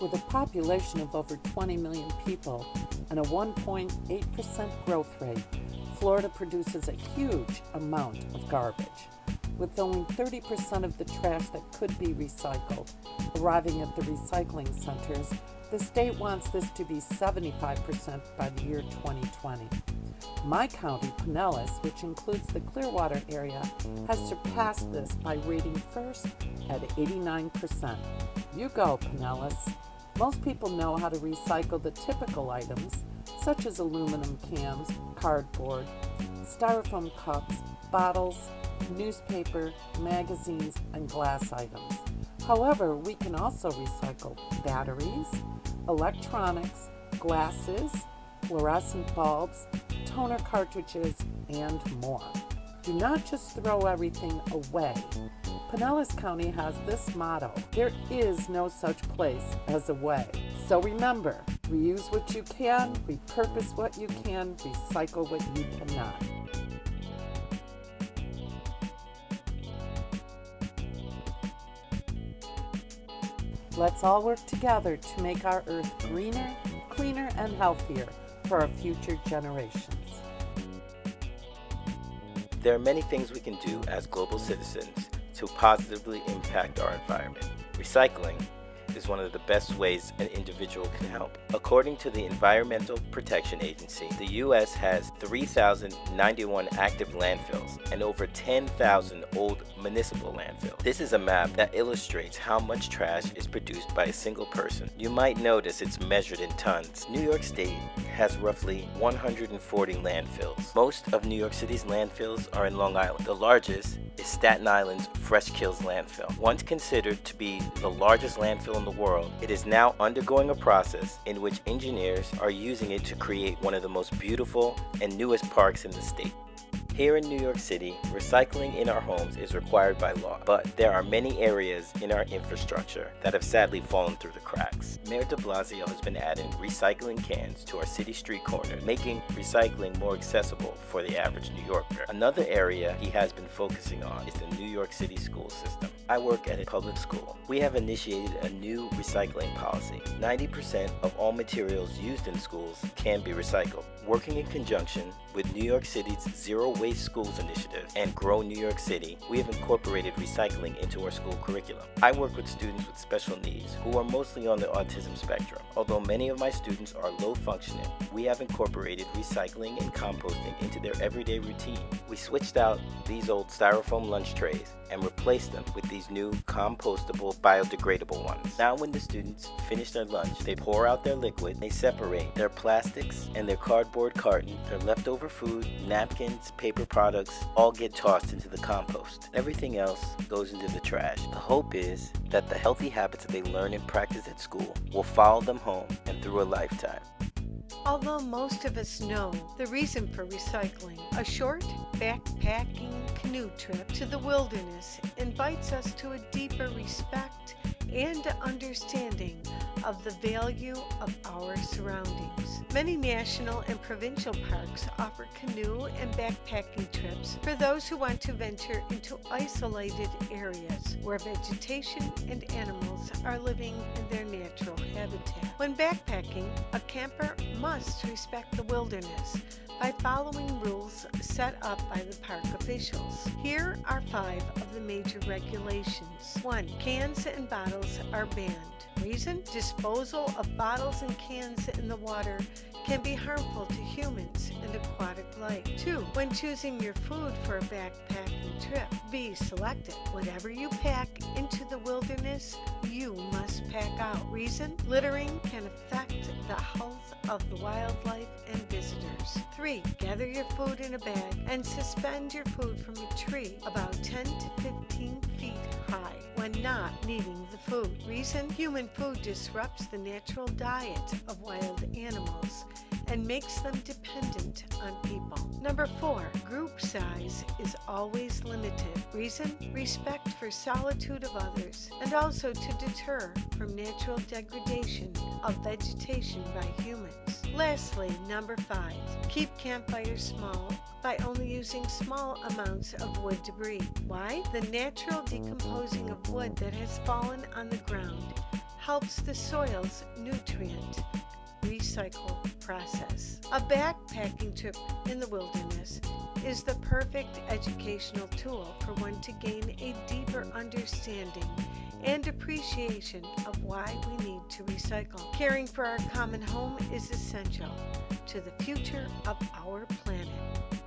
With a population of over 20 million people and a 1.8% growth rate, Florida produces a huge amount of garbage. With only 30% of the trash that could be recycled arriving at the recycling centers, the state wants this to be 75% by the year 2020. My county, Pinellas, which includes the Clearwater area, has surpassed this by rating first at 89%. You go, Pinellas. Most people know how to recycle the typical items, such as aluminum cans, cardboard, styrofoam cups, bottles, newspaper, magazines, and glass items. However, we can also recycle batteries, electronics, glasses, fluorescent bulbs, toner cartridges, and more. Do not just throw everything away. Pinellas County has this motto: there is no such place as a way. So remember, reuse what you can, repurpose what you can, recycle what you cannot. Let's all work together to make our earth greener, cleaner, and healthier for our future generations. There are many things we can do as global citizens to positively impact our environment. Recycling is one of the best ways an individual can help. According to the Environmental Protection Agency, the U.S. has 3,091 active landfills and over 10,000 old municipal landfills. This is a map that illustrates how much trash is produced by a single person. You might notice it's measured in tons. New York State has roughly 140 landfills. Most of New York City's landfills are in Long Island. The largest is Staten Island's Fresh Kills landfill. Once considered to be the largest landfill in the world, it is now undergoing a process in which engineers are using it to create one of the most beautiful and newest parks in the state. Here in New York City, recycling in our homes is required by law, but there are many areas in our infrastructure that have sadly fallen through the cracks. Mayor de Blasio has been adding recycling cans to our city street corners, making recycling more accessible for the average New Yorker. Another area he has been focusing on is the New York City school system. I work at a public school. We have initiated a new recycling policy. 90% of all materials used in schools can be recycled. Working in conjunction with New York City's Zero Waste Schools initiative and Grow New York City, we have incorporated recycling into our school curriculum. I work with students with special needs who are mostly on the autism spectrum. Although many of my students are low functioning, we have incorporated recycling and composting into their everyday routine. We switched out these old styrofoam lunch trays and replaced them with these new compostable, biodegradable ones. Now when the students finish their lunch, they pour out their liquid, they separate their plastics and their cardboard carton, their leftover food, napkins, paper products, all get tossed into the compost. Everything else goes into the trash. The hope is that the healthy habits that they learn and practice at school will follow them home and through a lifetime. Although most of us know the reason for recycling, a short backpacking canoe trip to the wilderness invites us to a deeper respect and understanding of the value of our surroundings. Many national and provincial parks offer canoe and backpacking trips for those who want to venture into isolated areas where vegetation and animals are living in their natural habitat. When backpacking, a camper must respect the wilderness by following rules set up by the park officials. Here are 5 of the major regulations. 1. Cans and bottles are banned. Reason? Disposal of bottles and cans in the water can be harmful to humans and aquatic life. 2. When choosing your food for a backpacking trip, be selective. Whatever you pack into the wilderness, you must pack out. Reason? Littering can affect the health of the wildlife and visitors. 3. Gather your food in a bag and suspend your food from a tree about 10 to 15 feet high when not needing the food. Reason? Human food disrupts the natural diet of wild animals and makes them dependent on people. Number 4, group size is always limited. Reason? Respect for solitude of others and also to deter from natural degradation of vegetation by humans. Lastly, number 5, keep campfires small by only using small amounts of wood debris. Why? The natural decomposing of wood that has fallen on the ground helps the soil's nutrient recycle process. A backpacking trip in the wilderness is the perfect educational tool for one to gain a deeper understanding and appreciation of why we need to recycle. Caring for our common home is essential to the future of our planet.